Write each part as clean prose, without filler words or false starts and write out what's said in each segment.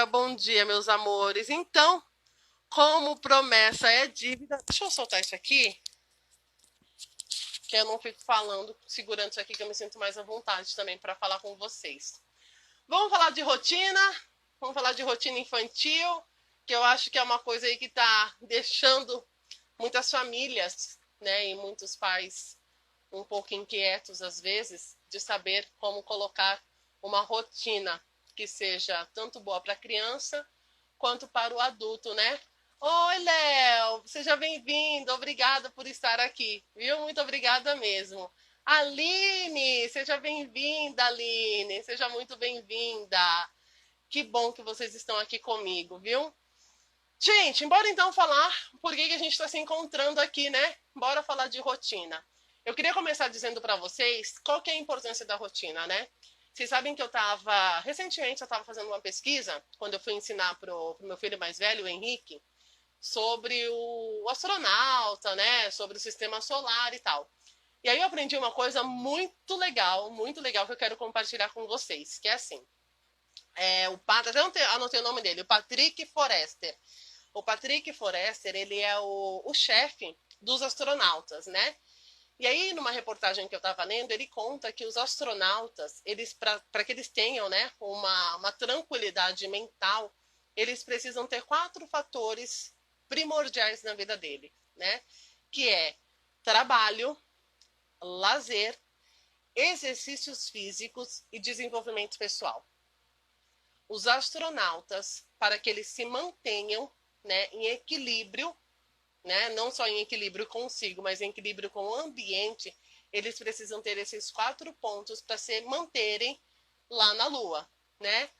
bom dia, meus amores. Então, como promessa é dívida. Deixa eu soltar isso aqui, que eu não fico falando, segurando isso aqui, que eu me sinto mais à vontade também para falar com vocês. Vamos falar de rotina? Vamos falar de rotina infantil, que eu acho que é uma coisa aí que está deixando muitas famílias, né, e muitos pais um pouco inquietos às vezes de saber como colocar uma rotina que seja tanto boa para a criança quanto para o adulto, né? Oi, Léo, seja bem-vindo, obrigada por estar aqui, viu? Muito obrigada mesmo. Aline, seja bem-vinda, Aline, seja muito bem-vinda. Que bom que vocês estão aqui comigo, viu? Gente, bora então falar por que a gente está se encontrando aqui, né? Bora falar de rotina. Eu queria começar dizendo para vocês qual que é a importância da rotina, né? Vocês sabem que recentemente eu estava fazendo uma pesquisa, quando eu fui ensinar pro meu filho mais velho, o Henrique, sobre o astronauta, né? Sobre o sistema solar e tal. E aí eu aprendi uma coisa muito legal que eu quero compartilhar com vocês, que é assim. Até anotei o nome dele, o Patrick Forrester. O Patrick Forrester, ele é o chefe dos astronautas, né? E aí, numa reportagem que eu estava lendo, ele conta que os astronautas, eles para que eles tenham, né, uma tranquilidade mental, eles precisam ter 4 fatores primordiais na vida dele, né? Que é trabalho, lazer, exercícios físicos e desenvolvimento pessoal. Os astronautas, para que eles se mantenham, né, em equilíbrio, né, não só em equilíbrio consigo, mas em equilíbrio com o ambiente, eles precisam ter esses 4 pontos para se manterem lá na Lua, né?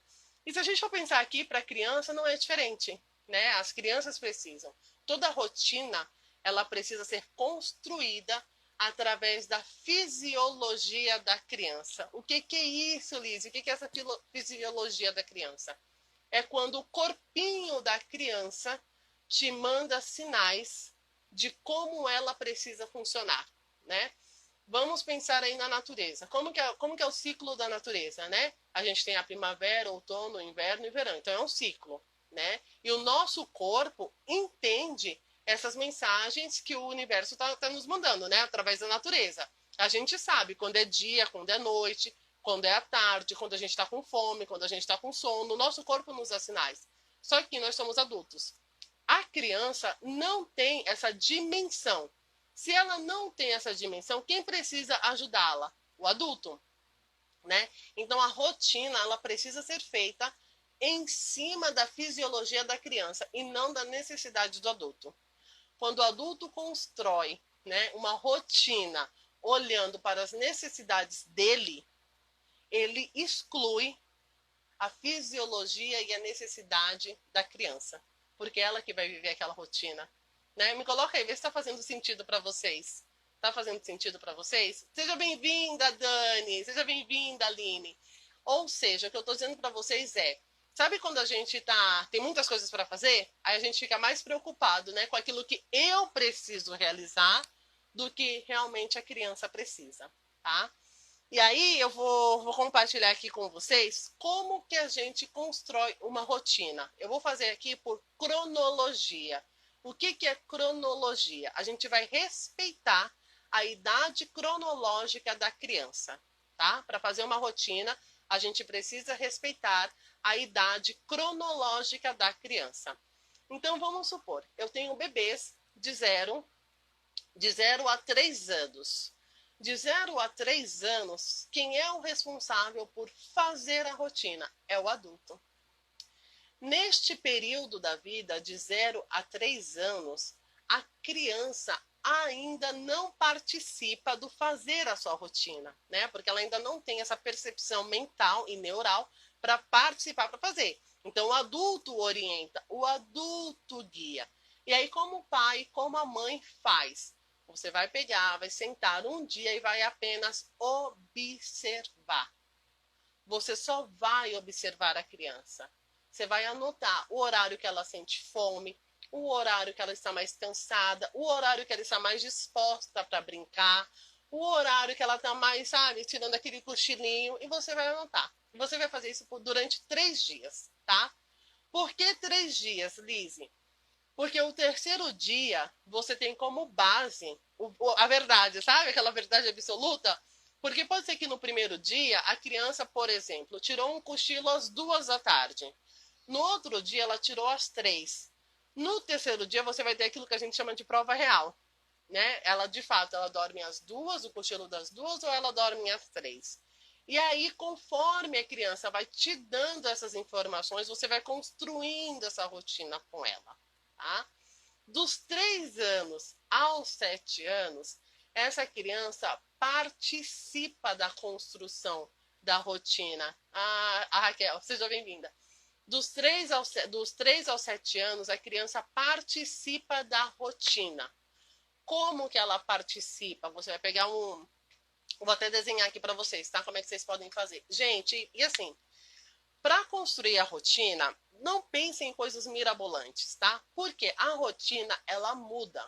E se a gente for pensar aqui, para a criança não é diferente, né? As crianças precisam. Toda rotina, ela precisa ser construída através da fisiologia da criança. O que é isso, Liz? O que é essa fisiologia da criança? É quando o corpinho da criança te manda sinais de como ela precisa funcionar, né? Vamos pensar aí na natureza. Como que é o ciclo da natureza, né? A gente tem a primavera, outono, inverno e verão. Então é um ciclo, né? E o nosso corpo entende essas mensagens que o universo está nos mandando, né? Através da natureza. A gente sabe quando é dia, quando é noite, quando é à tarde, quando a gente está com fome, quando a gente está com sono. O nosso corpo nos dá sinais. Só que nós somos adultos. A criança não tem essa dimensão. Se ela não tem essa dimensão, quem precisa ajudá-la? O adulto, né? Então a rotina, ela precisa ser feita em cima da fisiologia da criança e não da necessidade do adulto. Quando o adulto constrói, né, uma rotina olhando para as necessidades dele, ele exclui a fisiologia e a necessidade da criança, porque é ela que vai viver aquela rotina, né? Me coloca aí, vê se está fazendo sentido para vocês. Está fazendo sentido para vocês? Seja bem-vinda, Dani. Seja bem-vinda, Aline. Ou seja, o que eu estou dizendo para vocês sabe quando a gente tem muitas coisas para fazer? Aí a gente fica mais preocupado, né, com aquilo que eu preciso realizar do que realmente a criança precisa, tá? E aí eu vou compartilhar aqui com vocês como que a gente constrói uma rotina. Eu vou fazer aqui por cronologia. O que é cronologia? A gente vai respeitar a idade cronológica da criança, tá? Para fazer uma rotina, a gente precisa respeitar a idade cronológica da criança. Então vamos supor, eu tenho bebês de zero a 3 anos. De 0 a 3 anos, quem é o responsável por fazer a rotina? É o adulto. Neste período da vida, de 0 a 3 anos, a criança ainda não participa do fazer a sua rotina, né? Porque ela ainda não tem essa percepção mental e neural para participar, para fazer. Então, o adulto orienta, o adulto guia. E aí, como o pai, como a mãe faz? Você vai pegar, vai sentar um dia e vai apenas observar. Você só vai observar a criança. Você vai anotar o horário que ela sente fome, o horário que ela está mais cansada, o horário que ela está mais disposta para brincar, o horário que ela está mais, sabe, tirando aquele cochilinho, e você vai anotar. Você vai fazer isso durante 3 dias, tá? Por que 3 dias, Lise? Porque o terceiro dia você tem como base a verdade, sabe? Aquela verdade absoluta. Porque pode ser que no primeiro dia a criança, por exemplo, tirou um cochilo às 2 da tarde. No outro dia ela tirou às 3. No terceiro dia você vai ter aquilo que a gente chama de prova real, né? Ela de fato ela dorme às 2, o cochilo das 2, ou ela dorme às 3. E aí, conforme a criança vai te dando essas informações, você vai construindo essa rotina com ela, tá? Dos 3 anos aos 7 anos, essa criança participa da construção da rotina. A Raquel, seja bem-vinda. Dos 3 aos 7 anos, a criança participa da rotina. Como que ela participa? Você vai pegar um... Vou até desenhar aqui para vocês, tá? Como é que vocês podem fazer. Gente, e assim, para construir a rotina, não pense em coisas mirabolantes, tá? Porque a rotina, ela muda.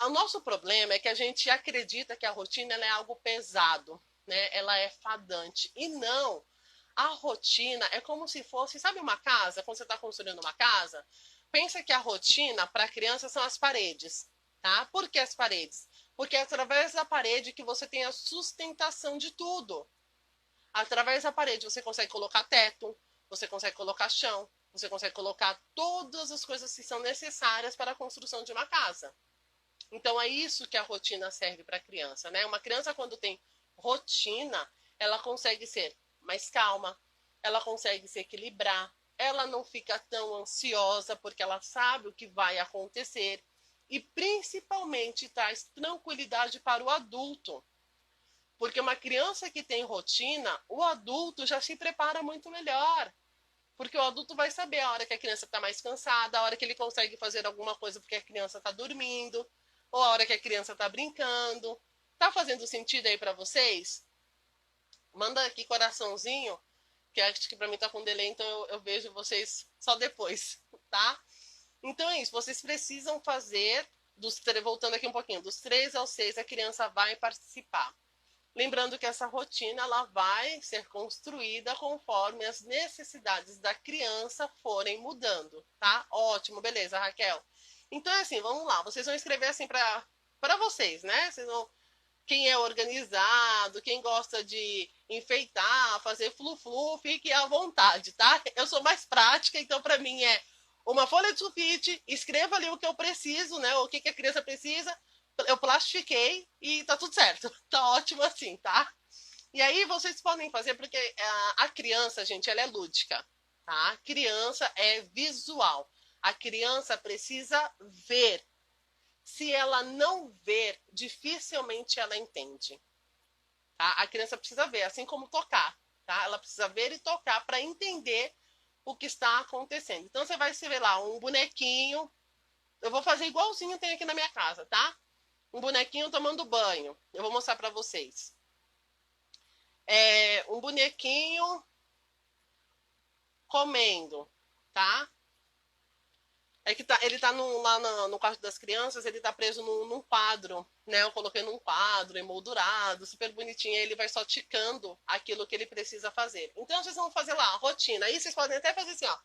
O nosso problema é que a gente acredita que a rotina ela é algo pesado, né? Ela é fadante. E não. A rotina é como se fosse, sabe uma casa? Quando você está construindo uma casa, pensa que a rotina para a criança são as paredes, tá? Por que as paredes? Porque é através da parede que você tem a sustentação de tudo. Através da parede você consegue colocar teto, você consegue colocar chão, você consegue colocar todas as coisas que são necessárias para a construção de uma casa. Então é isso que a rotina serve para a criança, né? Uma criança quando tem rotina, ela consegue ser mais calma, ela consegue se equilibrar, ela não fica tão ansiosa porque ela sabe o que vai acontecer e principalmente traz tranquilidade para o adulto. Porque uma criança que tem rotina, o adulto já se prepara muito melhor. Porque o adulto vai saber a hora que a criança está mais cansada, a hora que ele consegue fazer alguma coisa porque a criança está dormindo, ou a hora que a criança está brincando. Tá fazendo sentido aí para vocês? Manda aqui coraçãozinho, que acho que para mim tá com delay, então eu vejo vocês só depois, tá? Então é isso, vocês precisam fazer, voltando aqui um pouquinho, dos 3 aos 6 a criança vai participar. Lembrando que essa rotina ela vai ser construída conforme as necessidades da criança forem mudando, tá? Ótimo, beleza, Raquel. Então é assim, vamos lá. Vocês vão escrever assim para vocês, né? Vocês vão, quem é organizado, quem gosta de enfeitar, fazer flu-flu, fique à vontade, tá? Eu sou mais prática, então para mim é uma folha de sulfite, escreva ali o que eu preciso, né? O que a criança precisa, eu plastifiquei e tá tudo certo. Tá ótimo assim, tá? E aí vocês podem fazer, porque a criança, gente, ela é lúdica, tá? A criança é visual. A criança precisa ver. Se ela não ver, dificilmente ela entende. Tá? A criança precisa ver, assim como tocar, tá? Ela precisa ver e tocar para entender o que está acontecendo. Então você vai ver lá um bonequinho. Eu vou fazer igualzinho tem aqui na minha casa, tá? Um bonequinho tomando banho. Eu vou mostrar para vocês. Um bonequinho comendo, tá? É que ele tá lá no quarto das crianças, ele tá preso num quadro, né? Eu coloquei num quadro, emoldurado, super bonitinho, e ele vai só ticando aquilo que ele precisa fazer. Então, vocês vão fazer lá, rotina. Aí vocês podem até fazer assim, ó,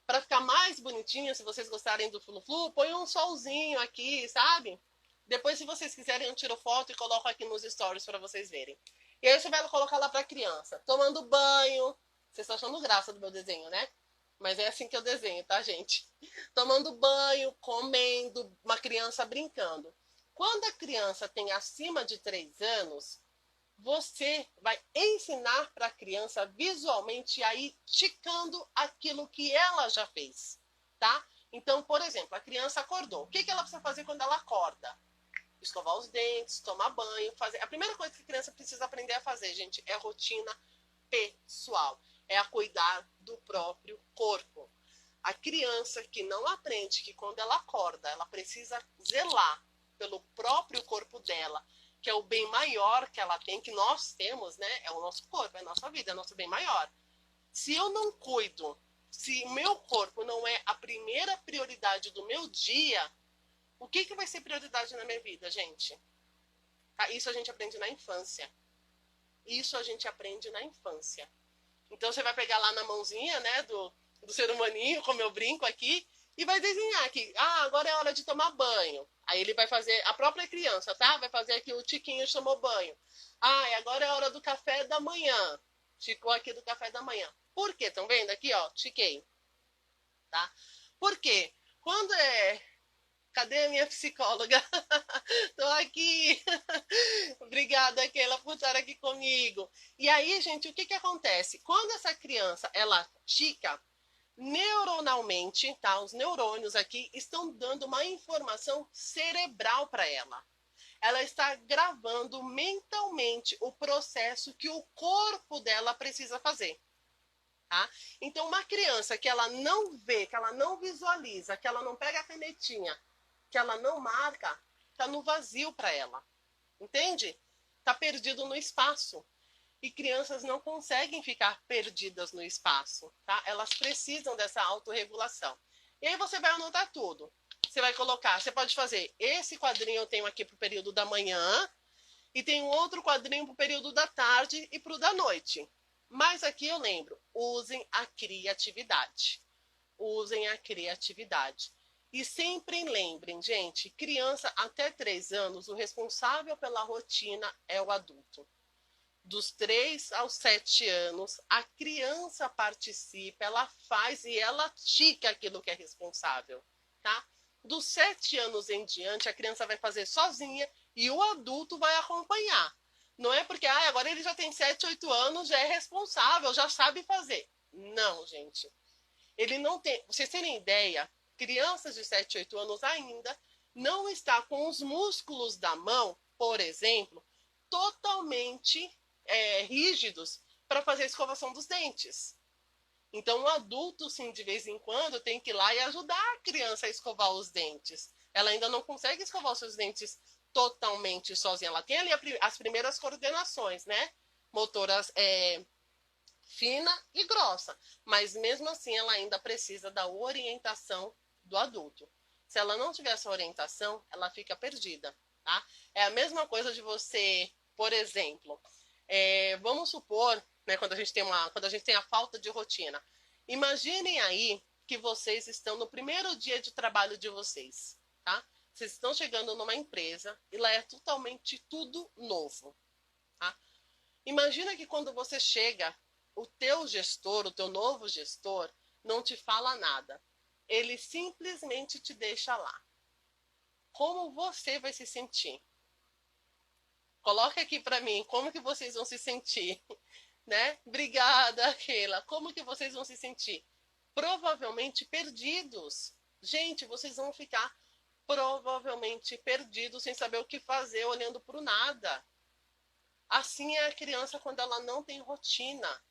pra ficar mais bonitinho, se vocês gostarem do flu-flu, põe um solzinho aqui, sabe? Depois, se vocês quiserem, eu tiro foto e coloco aqui nos stories para vocês verem. E aí você vai colocar lá pra criança, tomando banho. Vocês estão achando graça do meu desenho, né? Mas é assim que eu desenho, tá, gente? Tomando banho, comendo, uma criança brincando. Quando a criança tem acima de 3 anos, você vai ensinar para a criança visualmente a ir ticando aquilo que ela já fez, tá? Então, por exemplo, a criança acordou. O que ela precisa fazer quando ela acorda? Escovar os dentes, tomar banho, fazer. A primeira coisa que a criança precisa aprender a fazer, gente, é rotina pessoal. É a cuidar do próprio corpo. A criança que não aprende que quando ela acorda, ela precisa zelar pelo próprio corpo dela, que é o bem maior que ela tem, que nós temos, né? É o nosso corpo, é a nossa vida, é o nosso bem maior. Se eu não cuido, se o meu corpo não é a primeira prioridade do meu dia, o que vai ser prioridade na minha vida, gente? Tá? Isso a gente aprende na infância. Isso a gente aprende na infância. Então você vai pegar lá na mãozinha, né, do ser humaninho, como eu brinco aqui, e vai desenhar aqui. Ah, agora é hora de tomar banho. Aí ele vai fazer, a própria criança, tá? Vai fazer aqui o tiquinho tomou banho. Ah, e agora é hora do café da manhã. Ticou aqui do café da manhã. Por quê? Estão vendo aqui, ó? Tiquei, tá? Por quê? Quando é... Cadê a minha psicóloga? Tô aqui. Obrigada, Keila, por estar aqui comigo. E aí, gente, o que que acontece? Quando essa criança, ela tica, neuronalmente, tá? Os neurônios aqui estão dando uma informação cerebral para ela. Ela está gravando mentalmente o processo que o corpo dela precisa fazer. Tá? Então, uma criança que ela não vê, que ela não visualiza, que ela não pega a canetinha, que ela não marca, está no vazio para ela. Entende? Está perdido no espaço. E crianças não conseguem ficar perdidas no espaço, tá? Elas precisam dessa autorregulação. E aí você vai anotar tudo. Você vai colocar, você pode fazer, esse quadrinho eu tenho aqui para o período da manhã, e tem um outro quadrinho para o período da tarde e para o da noite. Mas aqui eu lembro, usem a criatividade. Usem a criatividade. E sempre lembrem, gente, criança até 3 anos, o responsável pela rotina é o adulto. Dos 3 aos 7 anos, a criança participa, ela faz e ela tica aquilo que é responsável, tá? Dos 7 anos em diante, a criança vai fazer sozinha e o adulto vai acompanhar. Não é porque agora ele já tem 7, 8 anos, já é responsável, já sabe fazer. Não, gente. Ele não tem. Vocês terem ideia, crianças de 7, 8 anos ainda não está com os músculos da mão, por exemplo, totalmente rígidos para fazer a escovação dos dentes. Então, o adulto, sim, de vez em quando, tem que ir lá e ajudar a criança a escovar os dentes. Ela ainda não consegue escovar os seus dentes totalmente sozinha. Ela tem ali as primeiras coordenações, né? Motoras fina e grossa. Mas, mesmo assim, ela ainda precisa da orientação do adulto. Se ela não tiver essa orientação, ela fica perdida, tá? É a mesma coisa de você, por exemplo... vamos supor, né, quando a gente tem a falta de rotina. Imaginem aí que vocês estão no primeiro dia de trabalho de vocês, tá? Vocês estão chegando numa empresa e lá é totalmente tudo novo, tá? Imagina que quando você chega, o teu gestor, o teu novo gestor, não te fala nada. Ele simplesmente te deixa lá. Como você vai se sentir? Coloca aqui para mim como que vocês vão se sentir, né? Obrigada, Keila. Como que vocês vão se sentir? Provavelmente perdidos. Gente, vocês vão ficar provavelmente perdidos, sem saber o que fazer, olhando para o nada. Assim é a criança quando ela não tem rotina.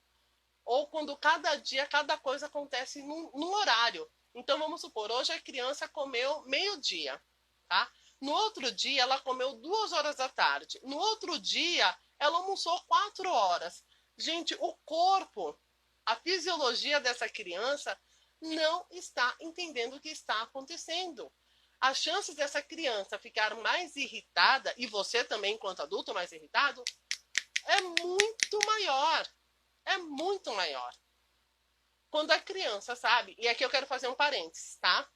Ou quando cada dia, cada coisa acontece num horário. Então, vamos supor, hoje a criança comeu meio-dia, tá? No outro dia, ela comeu 2 horas da tarde. No outro dia, ela almoçou 4 horas. Gente, o corpo, a fisiologia dessa criança não está entendendo o que está acontecendo. As chances dessa criança ficar mais irritada, e você também, enquanto adulto, mais irritado, é muito maior. É muito maior. Quando a criança, sabe? E aqui eu quero fazer um parênteses, tá?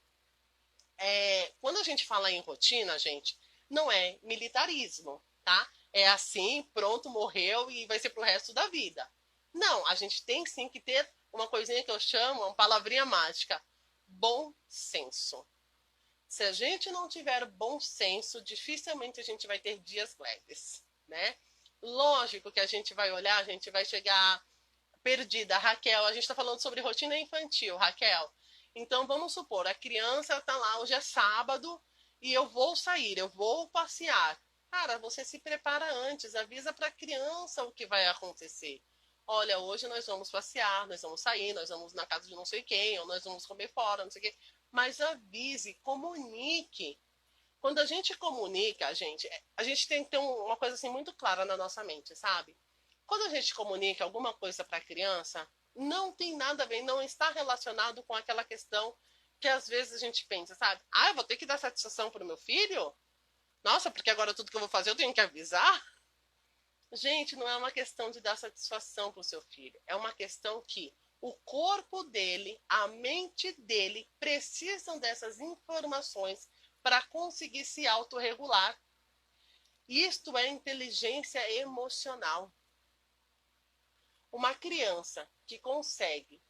Quando a gente fala em rotina, gente, não é militarismo, tá? É assim, pronto, morreu e vai ser pro resto da vida. Não, a gente tem sim que ter uma coisinha que eu chamo, uma palavrinha mágica, bom senso. Se a gente não tiver bom senso, dificilmente a gente vai ter dias leves, né? Lógico que a gente vai olhar, a gente vai chegar perdida. Raquel, a gente está falando sobre rotina infantil, Raquel. Então, vamos supor, a criança está lá, hoje é sábado, e eu vou sair, eu vou passear. Cara, você se prepara antes, avisa para a criança o que vai acontecer. Olha, hoje nós vamos passear, nós vamos sair, nós vamos na casa de não sei quem, ou nós vamos comer fora, não sei o quê. Mas avise, comunique. Quando a gente comunica, a gente tem que ter uma coisa assim muito clara na nossa mente, sabe? Quando a gente comunica alguma coisa para a criança, não tem nada a ver, não está relacionado com aquela questão que às vezes a gente pensa, sabe? Eu vou ter que dar satisfação para o meu filho? Nossa, porque agora tudo que eu vou fazer eu tenho que avisar? Gente, não é uma questão de dar satisfação para o seu filho. É uma questão que O corpo dele, a mente dele precisam dessas informações para conseguir se autorregular. Isto é inteligência emocional. Uma criança que consegue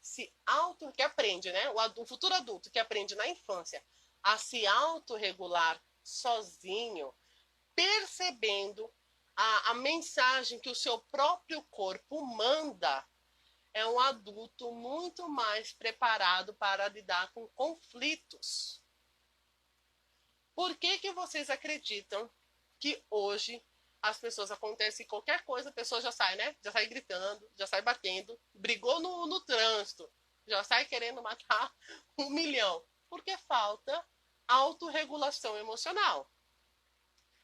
que aprende, né? O futuro adulto que aprende na infância a se autorregular sozinho, percebendo a mensagem que o seu próprio corpo manda, é um adulto muito mais preparado para lidar com conflitos. Por que vocês acreditam que hoje as pessoas acontece qualquer coisa, a pessoa já sai, né? Já sai gritando, já sai batendo, brigou no trânsito, já sai querendo matar 1 milhão? Porque falta autorregulação emocional.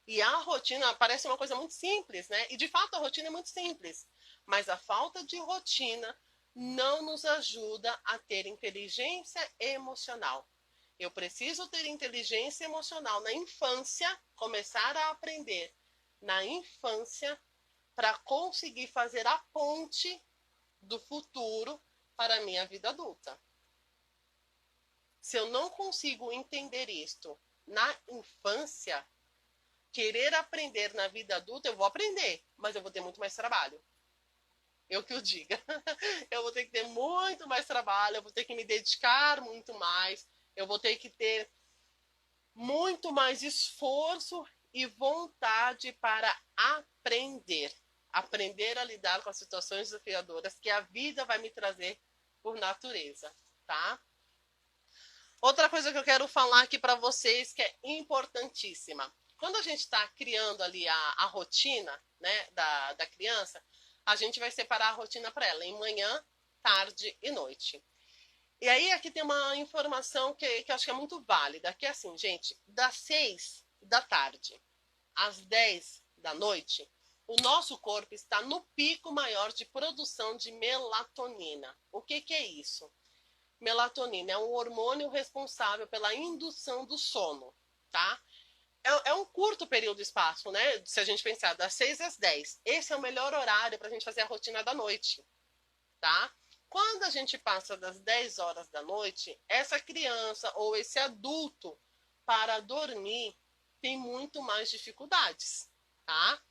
E a rotina parece uma coisa muito simples, né? E de fato a rotina é muito simples. Mas a falta de rotina não nos ajuda a ter inteligência emocional. Eu preciso ter inteligência emocional na infância, começar a aprender na infância, para conseguir fazer a ponte do futuro para a minha vida adulta. Se eu não consigo entender isto na infância, querer aprender na vida adulta, eu vou aprender, mas eu vou ter muito mais trabalho. Eu que o diga. Eu vou ter que ter muito mais trabalho, eu vou ter que me dedicar muito mais, eu vou ter que ter muito mais esforço e vontade para aprender. Aprender a lidar com as situações desafiadoras que a vida vai me trazer por natureza, tá? Outra coisa que eu quero falar aqui para vocês que é importantíssima. Quando a gente está criando ali a rotina, né, da criança, a gente vai separar a rotina para ela em manhã, tarde e noite. E aí aqui tem uma informação que eu acho que é muito válida, que é assim, gente, das 6 da tarde às 10 da noite, o nosso corpo está no pico maior de produção de melatonina. O que é isso? Melatonina é um hormônio responsável pela indução do sono, tá? É um curto período de espaço, né? Se a gente pensar, das 6 às 10. Esse é o melhor horário para a gente fazer a rotina da noite, tá? Quando a gente passa das 10 horas da noite, essa criança ou esse adulto, para dormir, tem muito mais dificuldades, tá?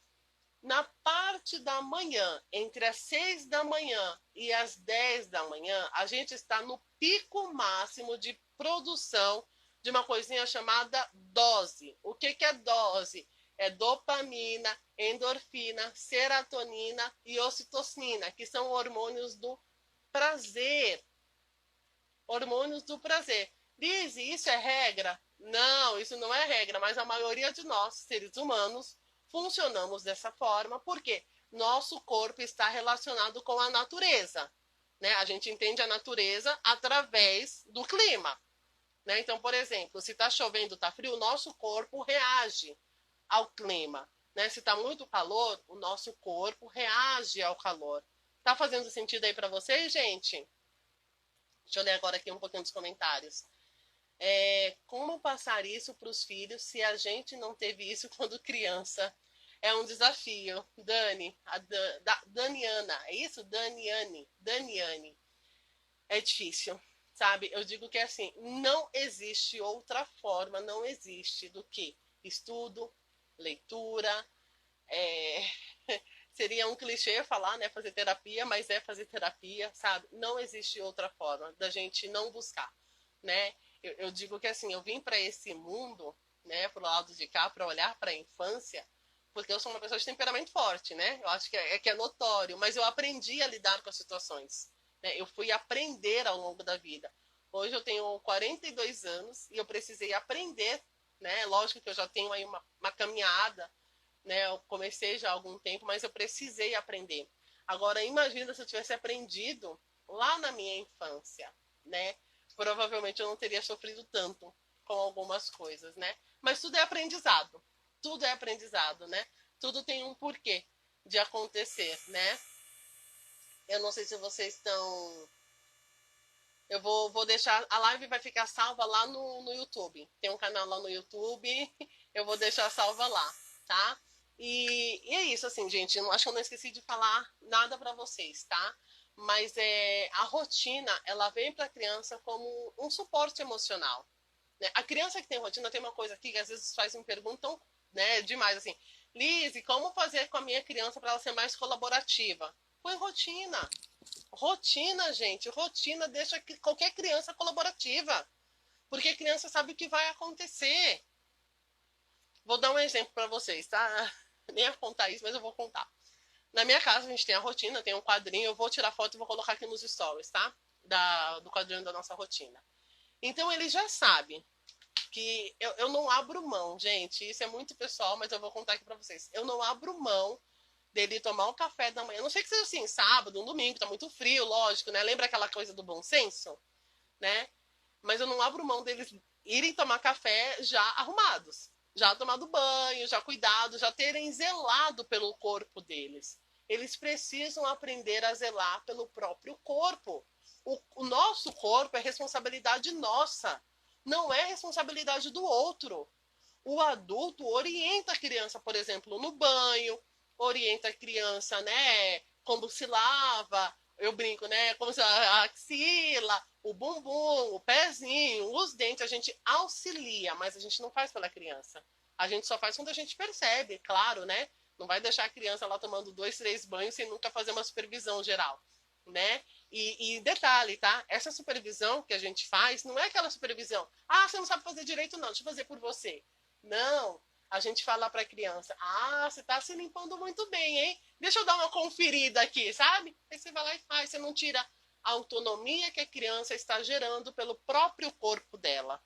Na parte da manhã, entre as 6 da manhã e as 10 da manhã, a gente está no pico máximo de produção de uma coisinha chamada dose. O que é dose? É dopamina, endorfina, serotonina e ocitocina, que são hormônios do prazer. Hormônios do prazer. Liz, isso é regra? Não, isso não é regra, mas a maioria de nós, seres humanos, funcionamos dessa forma, porque nosso corpo está relacionado com a natureza. Né? A gente entende a natureza através do clima. Né? Então, por exemplo, se está chovendo, está frio, o nosso corpo reage ao clima. Né? Se está muito calor, o nosso corpo reage ao calor. Tá fazendo sentido aí para vocês, gente? Deixa eu ler agora aqui um pouquinho dos comentários. Como passar isso para os filhos se a gente não teve isso quando criança? É um desafio. Dani, Daniana, é isso? Daniane. É difícil, sabe? Eu digo que é assim, não existe outra forma, não existe do que estudo, leitura, seria um clichê falar, né, fazer terapia, mas é fazer terapia, sabe? Não existe outra forma da gente não buscar, né? Eu digo que assim, eu vim para esse mundo, né, pro lado de cá, para olhar para a infância, porque eu sou uma pessoa de temperamento forte, né? Eu acho que é notório, mas eu aprendi a lidar com as situações, né? Eu fui aprender ao longo da vida. Hoje eu tenho 42 anos e eu precisei aprender, né? Lógico que eu já tenho aí uma caminhada, né? Eu comecei já há algum tempo, mas eu precisei aprender. Agora, imagina se eu tivesse aprendido lá na minha infância, né? Provavelmente eu não teria sofrido tanto com algumas coisas, né? Mas tudo é aprendizado. Tudo é aprendizado, né? Tudo tem um porquê de acontecer, né? Eu não sei se vocês estão... Eu vou deixar... A live vai ficar salva lá no YouTube. Tem um canal lá no YouTube. Eu vou deixar salva lá, tá? E é isso, assim, gente. Acho que eu não esqueci de falar nada pra vocês, tá? Mas a rotina, ela vem para a criança como um suporte emocional. Né? A criança que tem rotina tem uma coisa aqui que às vezes faz me perguntam, né, demais assim, Lise, como fazer com a minha criança para ela ser mais colaborativa? Põe rotina. Rotina, gente, rotina deixa qualquer criança colaborativa. Porque a criança sabe o que vai acontecer. Vou dar um exemplo para vocês, tá? Nem ia contar isso, mas eu vou contar. Na minha casa a gente tem a rotina, tem um quadrinho, eu vou tirar foto e vou colocar aqui nos stories, tá? Do quadrinho da nossa rotina. Então ele já sabe que eu não abro mão, gente. Isso é muito pessoal, mas eu vou contar aqui pra vocês. Eu não abro mão dele tomar o café da manhã. A não sei que seja assim, sábado, um domingo, tá muito frio, lógico, né? Lembra aquela coisa do bom senso, né? Mas eu não abro mão deles irem tomar café já arrumados, já tomado banho, já cuidado, já terem zelado pelo corpo deles. Eles precisam aprender a zelar pelo próprio corpo. O nosso corpo é responsabilidade nossa, não é responsabilidade do outro. O adulto orienta a criança, por exemplo, no banho, orienta a criança, né, como se lava, eu brinco, né, como se a axila, o bumbum, o pezinho, os dentes, a gente auxilia, mas a gente não faz pela criança. A gente só faz quando a gente percebe, claro, né? Não vai deixar a criança lá tomando 2, 3 banhos sem nunca fazer uma supervisão geral, né? E detalhe, tá? Essa supervisão que a gente faz não é aquela supervisão. Ah, você não sabe fazer direito, não. Deixa eu fazer por você. Não. A gente fala para a criança: ah, você está se limpando muito bem, hein? Deixa eu dar uma conferida aqui, sabe? Aí você vai lá e faz. Você não tira a autonomia que a criança está gerando pelo próprio corpo dela,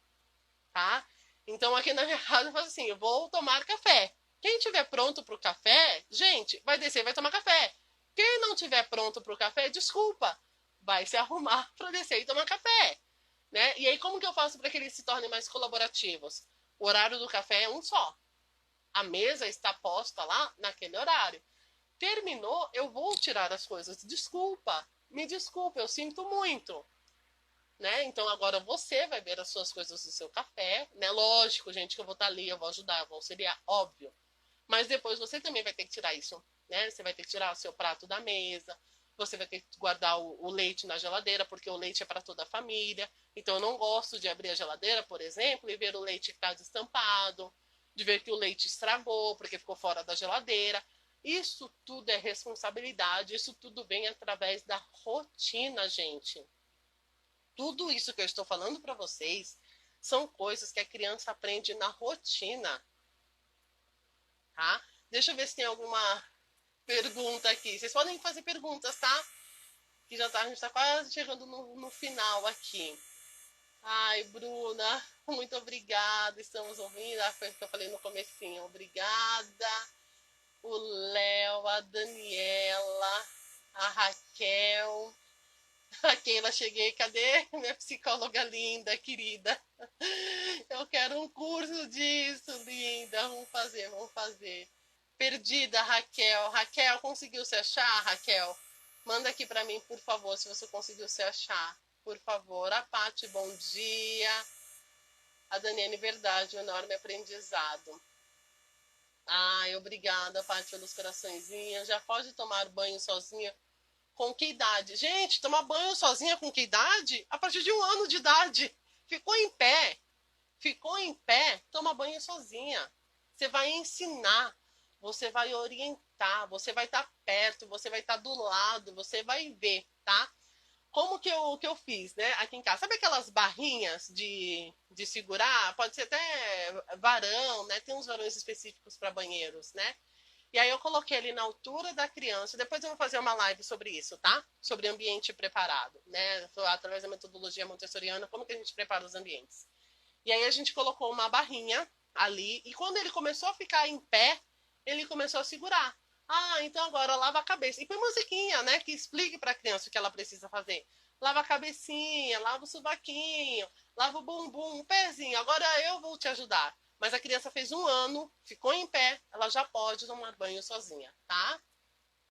tá? Então aqui na minha casa eu faço assim: eu vou tomar café. Quem tiver pronto para o café, gente, vai descer e vai tomar café. Quem não tiver pronto para o café, desculpa, vai se arrumar para descer e tomar café, né? E aí como que eu faço para que eles se tornem mais colaborativos? O horário do café é um só. A mesa está posta lá naquele horário. Terminou, eu vou tirar as coisas. Desculpa, me desculpa, eu sinto muito. Né? Então agora você vai ver as suas coisas do seu café, né? Lógico, gente, que eu vou estar ali, eu vou ajudar, eu vou auxiliar, óbvio. Mas depois você também vai ter que tirar isso, né? Você vai ter que tirar o seu prato da mesa, você vai ter que guardar o leite na geladeira, porque o leite é para toda a família. Então eu não gosto de abrir a geladeira, por exemplo, e ver o leite que está destampado, de ver que o leite estragou porque ficou fora da geladeira. Isso tudo é responsabilidade, isso tudo vem através da rotina, gente. Tudo isso que eu estou falando para vocês são coisas que a criança aprende na rotina, tá? Deixa eu ver se tem alguma pergunta aqui. Vocês podem fazer perguntas, tá? Que já tá, a gente tá quase chegando no final aqui. Ai, Bruna, muito obrigada. Estamos ouvindo. Foi o que eu falei no comecinho. Obrigada. O Léo, a Daniela, a Raquel. A Keila, cheguei. Cadê minha psicóloga linda, querida? Eu quero um curso disso, linda. Vamos fazer, vamos fazer. Perdida, Raquel. Raquel, conseguiu se achar, Raquel? Manda aqui pra mim, por favor, se você conseguiu se achar. Por favor. A Paty, bom dia. A Daniele, verdade, um enorme aprendizado. Ai, obrigada, Paty, pelos coraçõezinhos. Já pode tomar banho sozinha? Com que idade? Gente, tomar banho sozinha com que idade? A partir de 1 ano de idade. Ficou em pé. Ficou em pé, toma banho sozinha. Você vai ensinar, você vai orientar, você vai estar perto, você vai estar do lado, você vai ver, tá? Como que eu fiz, né, aqui em casa? Sabe aquelas barrinhas de segurar? Pode ser até varão, né? Tem uns varões específicos para banheiros, né? E aí eu coloquei ali na altura da criança. Depois eu vou fazer uma live sobre isso, tá? Sobre ambiente preparado, né? Através da metodologia montessoriana, como que a gente prepara os ambientes. E aí a gente colocou uma barrinha ali. E quando ele começou a ficar em pé, ele começou a segurar. Ah, então agora lava a cabeça. E põe musiquinha, né? Que explique para a criança o que ela precisa fazer. Lava a cabecinha, lava o subaquinho, lava o bumbum, o pezinho. Agora eu vou te ajudar. Mas a criança fez 1 ano, ficou em pé, ela já pode tomar banho sozinha, tá?